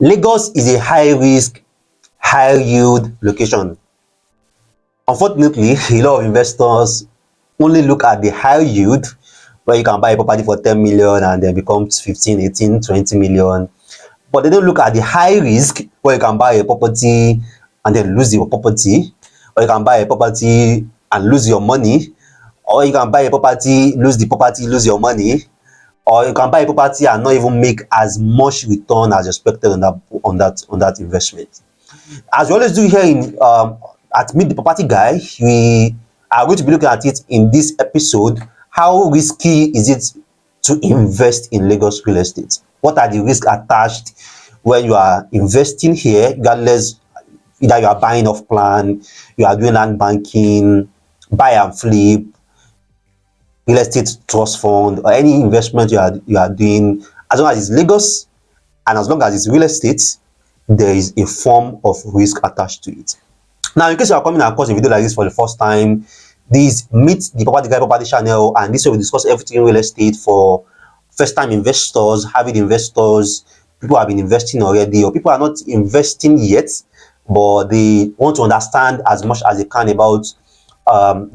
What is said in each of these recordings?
Lagos is a high risk, high yield location. Unfortunately, a lot of investors only look at the high yield where you can buy a property for 10 million and then becomes 15, 18, 20 million. But they don't look at the high risk where you can buy a property and then lose your property, or you can buy a property and lose your money, or you can buy a property, lose your money, or you can buy a property and not even make as much return as expected on that investment. As we always do here in at Meet the Property Guy, we are going to be looking at it in this episode. How risky is it to invest in Lagos real estate? What are the risks attached when you are investing here, regardless either you are buying off plan, you are doing land banking, buy and flip, real estate trust fund, or any investment you are doing, as long as it's Lagos and as long as it's real estate, there is a form of risk attached to it. Now, in case you are coming across a video like this for the first time, this Meet the Property Guy Property channel, and this way we discuss everything in real estate for first-time investors, avid investors, people who have been investing already, or people who are not investing yet, but they want to understand as much as they can about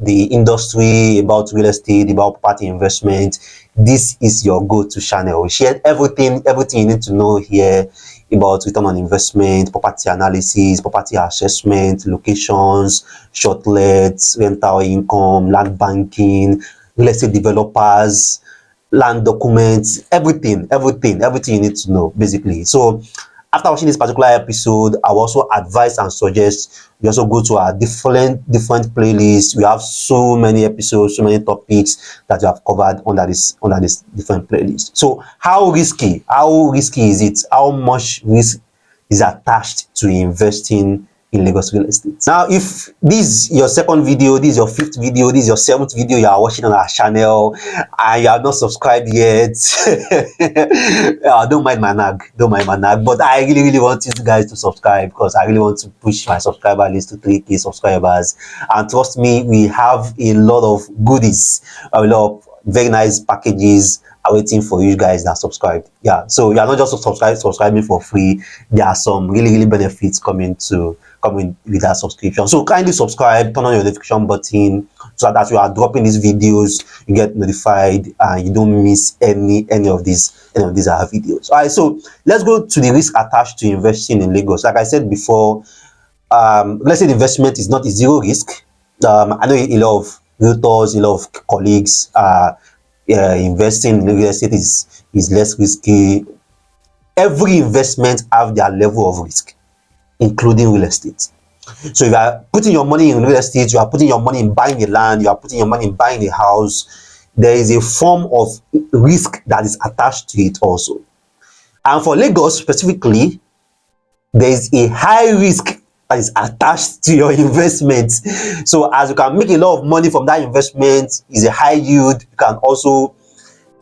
the industry, about real estate, about property investment. This is your go-to channel. We share everything you need to know here about return on investment, property analysis, property assessment, locations, shortlets, rental income, land banking, real estate developers, land documents, everything you need to know, basically. So after watching this particular episode, I will also advise and suggest you also go to our different playlists. We have so many episodes, so many topics that we have covered under this different playlist. So how risky is it? How much risk is attached to investing in Lagos real estate? Now, if this is your second video, this is your fifth video, this is your seventh video you are watching on our channel and you have not subscribed yet, don't mind my nag, but I really want you guys to subscribe, because I really want to push my subscriber list to 3K subscribers. And trust me, we have a lot of goodies, a lot of very nice packages waiting for you guys that subscribed. Yeah, so you are not just subscribing for free. There are some really benefits coming with that subscription. So kindly subscribe, turn on your notification button, so that as you are dropping these videos, you get notified and you don't miss any of these videos. All right, so let's go to the risk attached to investing in Lagos. Like I said before, let's say the investment is not a zero risk. I know a lot of realtors, a lot of colleagues investing in real estate is less risky. Every investment have their level of risk, including real estate. So if you are putting your money in real estate, you are putting your money in buying a land, you are putting your money in buying a house, there is a form of risk that is attached to it also. And for Lagos specifically, there is a high risk that is attached to your investment. So as you can make a lot of money from that investment, is a high yield, you can also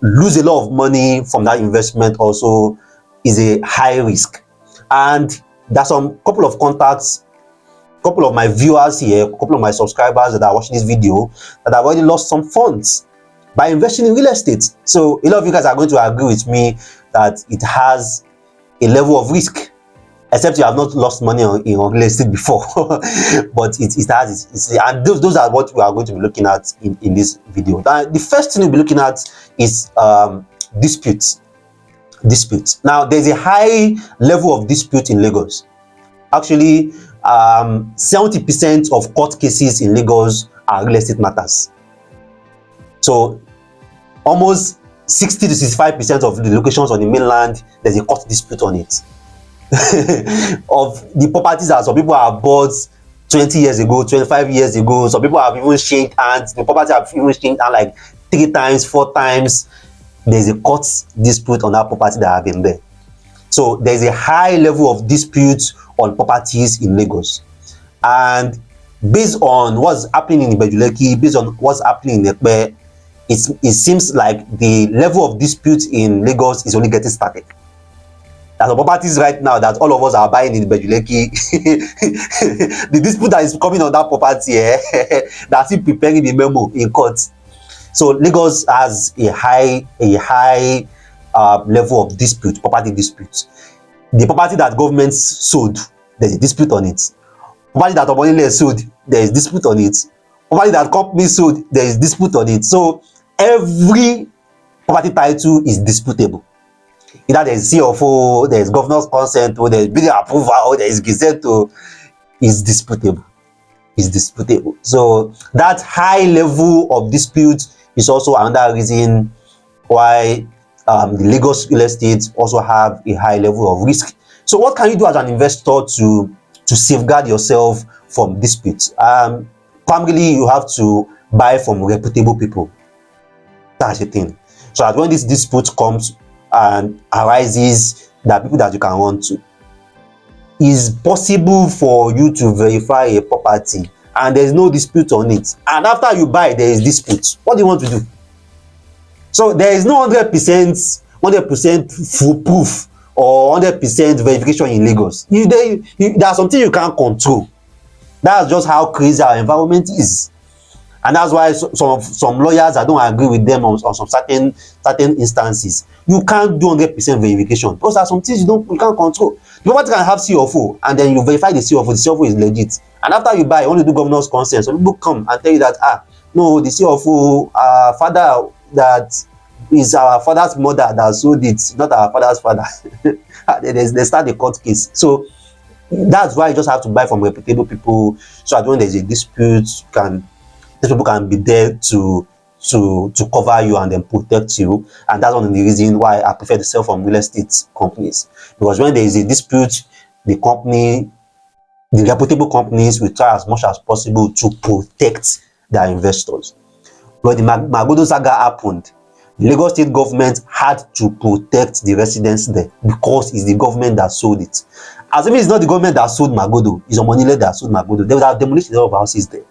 lose a lot of money from that investment, also is a high risk. And there's some couple of contacts, couple of my viewers here, couple of my subscribers that are watching this video that have already lost some funds by investing in real estate. So a lot of you guys are going to agree with me that it has a level of risk, except you have not lost money on real estate before. But it has, and those are what we are going to be looking at in this video. The first thing we'll be looking at is disputes. Now, there's a high level of dispute in Lagos. Actually, 70% of court cases in Lagos are real estate matters. So almost 60 to 65% of the locations on the mainland, there's a court dispute on it. Of the properties that some people have bought 20 years ago, 25 years ago, some people have even changed hands. The property have even changed hands like 3 times, 4 times. There's a court dispute on that property that have been there. So there's a high level of disputes on properties in Lagos. And based on what's happening in Lekki, based on what's happening in Lekki, it seems like the level of dispute in Lagos is only getting started. There's some properties right now that all of us are buying in Lekki. The dispute that is coming on that property, that's still preparing the memo in court. So Lagos has a high level of dispute, property disputes. The property that government sold, there is dispute on it. Property that Omonile sold, there is dispute on it. Property that company sold, there is dispute on it. So every property title is disputable. Either there is CFO, there is governor's consent, or there is building approval, or there is gazette, or is disputable. Is disputable. So that high level of dispute is also another reason why the Lagos real estate also have a high level of risk. So what can you do as an investor to safeguard yourself from disputes? Primarily, you have to buy from reputable people. That's the thing. So that when this dispute comes and arises, that people that you can run to. Is possible for you to verify a property and there is no dispute on it, and after you buy there is dispute, what do you want to do? So there is no 100% foolproof or 100% verification in Lagos. There are some things you can't control. That's just how crazy our environment is, and that's why some lawyers, I don't agree with them on some certain instances. You can't do 100% verification because there are some things you can't control. The property can have CFO and then you verify the CFO is legit, and after you buy, you want to do governor's consent, some people come and tell you that no, the CFO father, that is our father's mother that sold it, not our father's father. They start the court case. So that's why you just have to buy from reputable people, so that when there's a dispute, these people can be there to cover you and then protect you. And that's one of the reasons why I prefer to sell from real estate companies, because when there is a dispute, the reputable companies will try as much as possible to protect their investors. When the Magodo saga happened, the Lagos state government had to protect the residents there because it's the government that sold it. Assuming it's not the government that sold Magodo, it's Omonile that sold Magodo, they would have demolished a lot of houses there.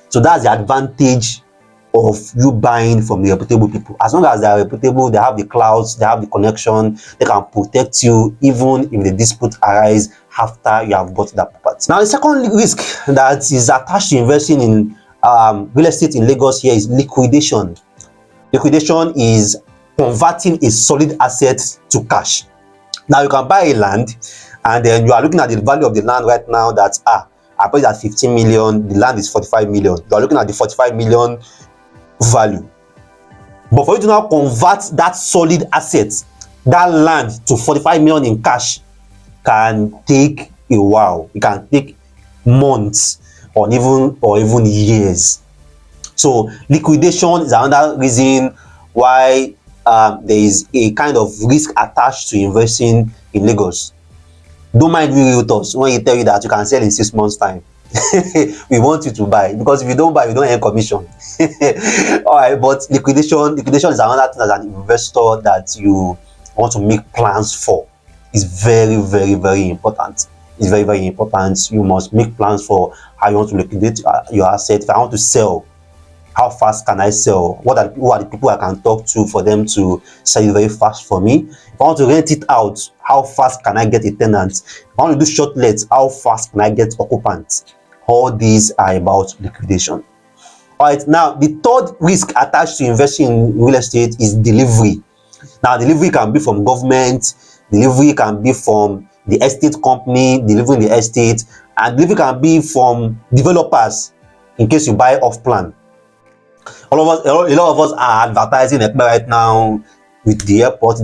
So that's the advantage of you buying from the reputable people. As long as they are reputable, they have the clouds, they have the connection, they can protect you even if the dispute arises after you have bought that property. Now, the second risk that is attached to investing in real estate in Lagos here is liquidation. Liquidation is converting a solid asset to cash. Now, you can buy a land and then you are looking at the value of the land right now that I bought it at 15 million, the land is 45 million. You are looking at the 45 million value. But for you to now convert that solid asset, that land, to 45 million in cash can take a while. It can take months or even years. So liquidation is another reason why there is a kind of risk attached to investing in Lagos. Don't mind we realtors when you tell you that you can sell in 6 months time. We want you to buy, because if you don't buy, you don't earn commission. All right, but liquidation is another thing as an investor that you want to make plans for. It's very, very, very important. It's very, very important. You must make plans for how you want to liquidate your asset. If I want to sell, how fast can I sell? Who are the people I can talk to for them to sell it very fast for me? If I want to rent it out, how fast can I get a tenant? If I want to do shortlet, how fast can I get occupants? All these are about liquidation. All right, now the third risk attached to investing in real estate is delivery. Now, delivery can be from government, delivery can be from the estate company delivering the estate, and delivery can be from developers in case you buy off plan. A lot of us are advertising right now with the airport.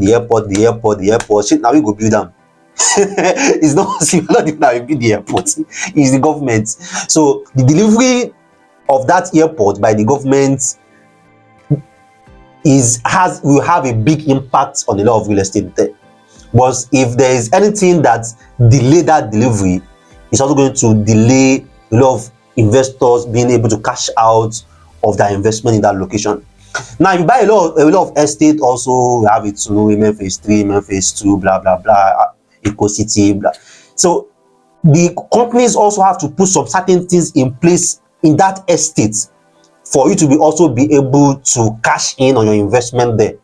Shit, now we go build them. It's not now we build the airport. It's the government. So the delivery of that airport by the government will have a big impact on a lot of real estate there. But if there is anything that delay that delivery, it's also going to delay a lot of investors being able to cash out of their investment in that location. Now, if you buy a lot of estate, also we have it to Women Phase 3, Men Phase 2, blah blah blah, Eco City, blah. So the companies also have to put some certain things in place in that estate for you to also be able to cash in on your investment there,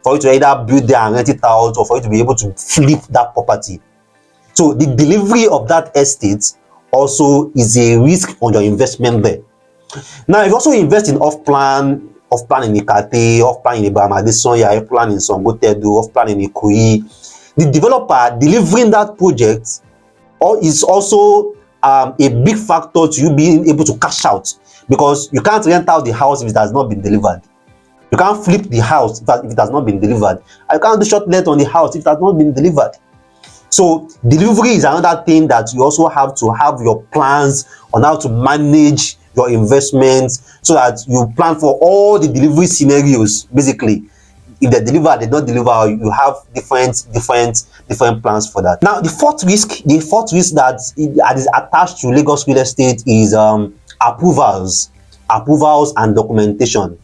for you to either build there and rent it out, or for you to be able to flip that property. So the delivery of that estate also is a risk on your investment there. Now, if you also invest in off-plan in Ikate, off-plan in Ibrahim Adesoya, off-plan in Songotedu, off-plan in Ikoyi, the developer delivering that project or is also a big factor to you being able to cash out, because you can't rent out the house if it has not been delivered. You can't flip the house if it has not been delivered. You can't do shortlet on the house if it has not been delivered. So delivery is another thing that you also have to have your plans on how to manage your investments, so that you plan for all the delivery scenarios. Basically, if they deliver, they don't deliver, you have different plans for that. Now, the fourth risk that is attached to Lagos real estate is approvals and documentation.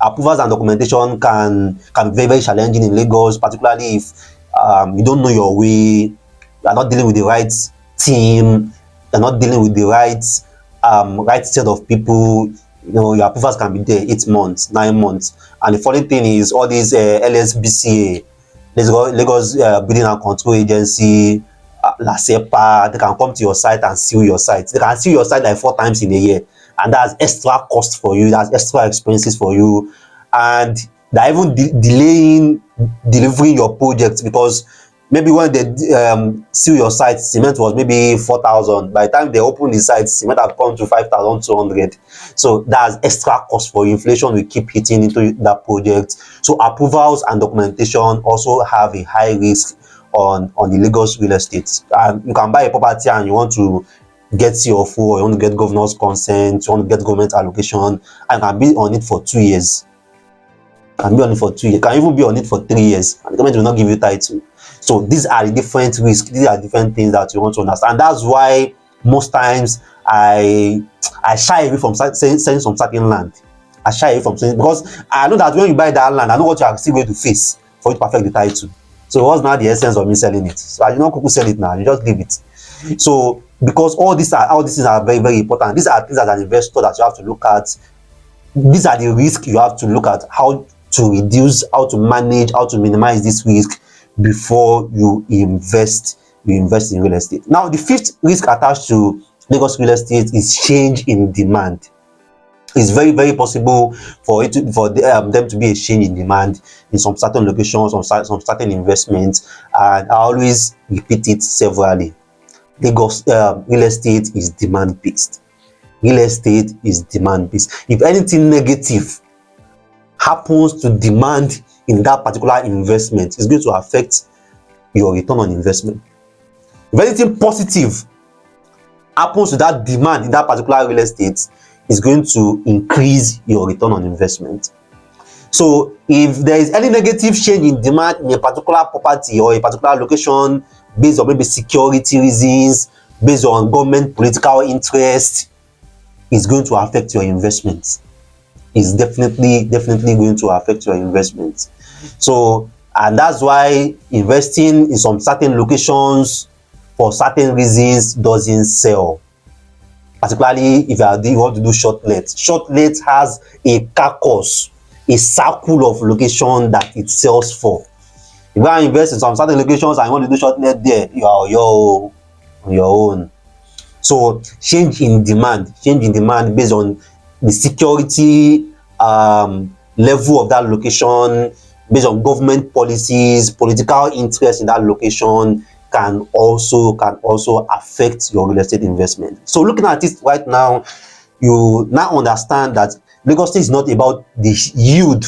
Approvals and documentation can be very, very challenging in Lagos, particularly if you don't know your way, you are not dealing with the right team, you're not dealing with the right set of people. You know, your approvals can be there 8 months, 9 months. And the funny thing is, all these LSBCA, Lagos Building and Control Agency, LASEPA, they can come to your site and seal your site. They can seal your site like 4 times in a year, and that's extra cost for you, that's extra expenses for you, and they're even delaying delivering your project, because maybe when they seal your site, cement was maybe 4,000. By the time they open the site, cement have come to 5,200. So that's extra cost for you. Inflation will keep hitting into that project. So approvals and documentation also have a high risk on the Lagos real estate. You can buy a property and you want to get CFO, or you want to get governor's consent, you want to get government allocation, and can be on it for 2 years. Can be on it for 2 years. Can even be on it for 3 years, and the government will not give you title. So these are the different risks. These are different things that you want to understand. And that's why most times I shy away from selling some certain land. I shy away from selling, because I know that when you buy that land, I know what you are still going to face for you to perfect the title. So what's now the essence of me selling it? So I do not sell it now. You just leave it. So because all these things are very, very important. These are things as an investor that you have to look at. These are the risks you have to look at, how to reduce, how to manage, how to minimize this risk before you invest in real estate. Now, the fifth risk attached to Lagos real estate is change in demand. It's very, very possible for them to be a change in demand in some certain locations, some certain investments, and I always repeat it severally. Lagos real estate is demand based. Real estate is demand based. If anything negative happens to demand in that particular investment, it's going to affect your return on investment. If anything positive happens to that demand in that particular real estate, it's going to increase your return on investment. So if there is any negative change in demand in a particular property or a particular location, based on maybe security reasons, based on government political interest, it's going to affect your investments. Is definitely going to affect your investment. So, and that's why investing in some certain locations for certain reasons doesn't sell. Particularly if you want to do shortlet. Shortlet has a carcass, a circle of location that it sells for. If you want to invest in some certain locations and you want to do shortlet there, you are on your own. So change in demand based on the security level of that location, based on government policies, political interest in that location, can also affect your real estate investment. So looking at it right now, you now understand that Lagos State is not about the yield.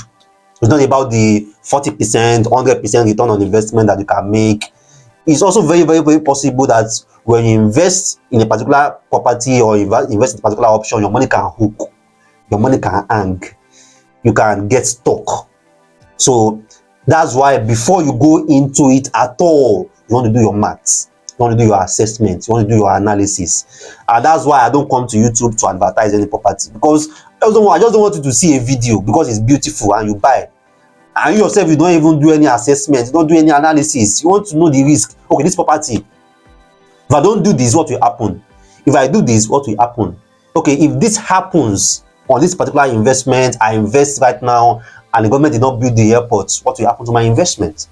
It's not about the 40%, 100% return on investment that you can make. It's also very, very, very possible that when you invest in a particular property or invest in a particular option, your money can hook, your money can hang, you can get stuck. So that's why before you go into it at all, you want to do your maths, you want to do your assessment, you want to do your analysis. And that's why I don't come to YouTube to advertise any property, because I just don't want you to see a video because it's beautiful and you buy, and you yourself, you don't even do any assessment, you don't do any analysis. You want to know the risk. Okay, this property, if I don't do this, what will happen? If I do this, what will happen? Okay, if this happens on this particular investment, I invest right now and the government did not build the airport, what will happen to my investment?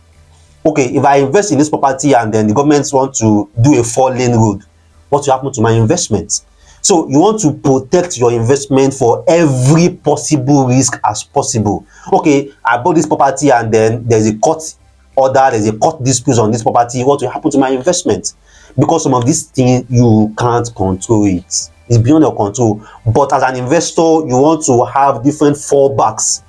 Okay, if I invest in this property and then the government want to do a 4-lane road, what will happen to my investment? So you want to protect your investment for every possible risk as possible. Okay, I bought this property and then there's a cut or that there's a court dispute on this property, what will happen to my investment? Because some of these things you can't control it. It's beyond your control. But as an investor, you want to have different fallbacks,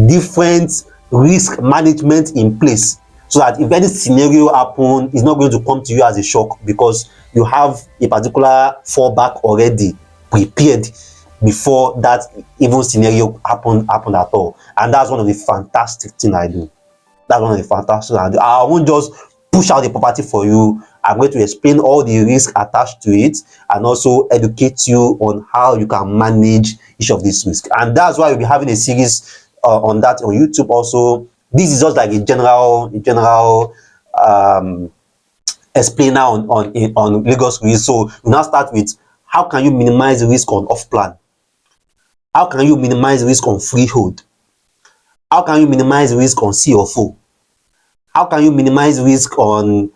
different risk management in place, so that if any scenario happen, it's not going to come to you as a shock, because you have a particular fallback already prepared before that even scenario happened at all. And that's one of the fantastic things I do. That's one of the fantastic things I do. I won't just push out the property for you. I'm going to explain all the risks attached to it and also educate you on how you can manage each of these risks. And that's why we'll be having a series on that on YouTube also. This is just like a general explainer on Lagos risk. So we now start with, how can you minimize risk on off plan? How can you minimize risk on freehold? How can you minimize risk on CFO? How can you minimize risk on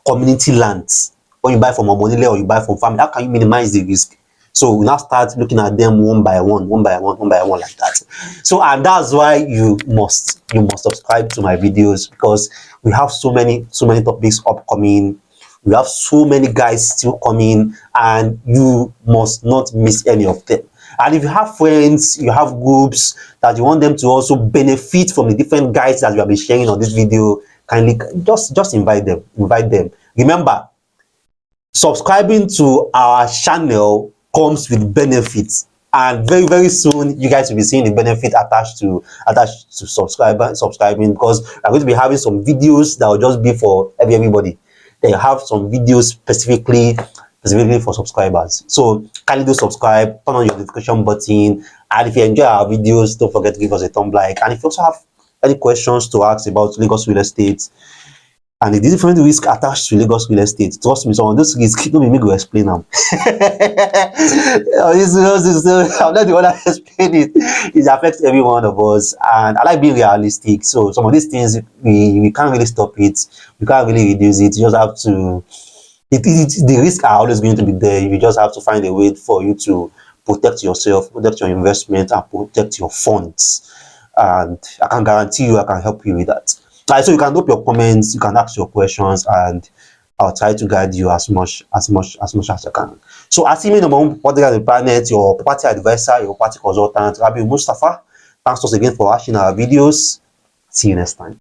community lands, when you buy from Omonile or you buy from family? How can you minimize the risk? So we now start looking at them one by one like that. So, and that's why you must subscribe to my videos, because we have so many topics upcoming. We have so many guys still coming, and you must not miss any of them. And if you have friends, you have groups that you want them to also benefit from the different guides that we have been sharing on this video, kindly just invite them. Remember, subscribing to our channel comes with benefits, and very soon you guys will be seeing the benefit attached to subscribing, because I'm going to be having some videos that will just be for everybody. They have some videos specifically for subscribers. So kindly do subscribe, turn on your notification button, and if you enjoy our videos, don't forget to give us a thumb like. And if you also have any questions to ask about Lagos real estate and the different risks attached to Lagos real estate, trust me, some of those risks don't be me go explain them. I'm not the one that explain it. It affects every one of us, and I like being realistic. So some of these things we can't really stop it, we can't really reduce it. You just have to. The risks are always going to be there. You just have to find a way for you to protect yourself, protect your investment, and protect your funds. And I can guarantee you, I can help you with that. Right, so you can drop your comments, you can ask your questions, and I'll try to guide you as much as I can. So, assuming number one property on the planet, your property advisor, your property consultant, Rabi Mustafa. Thanks once again for watching our videos. See you next time.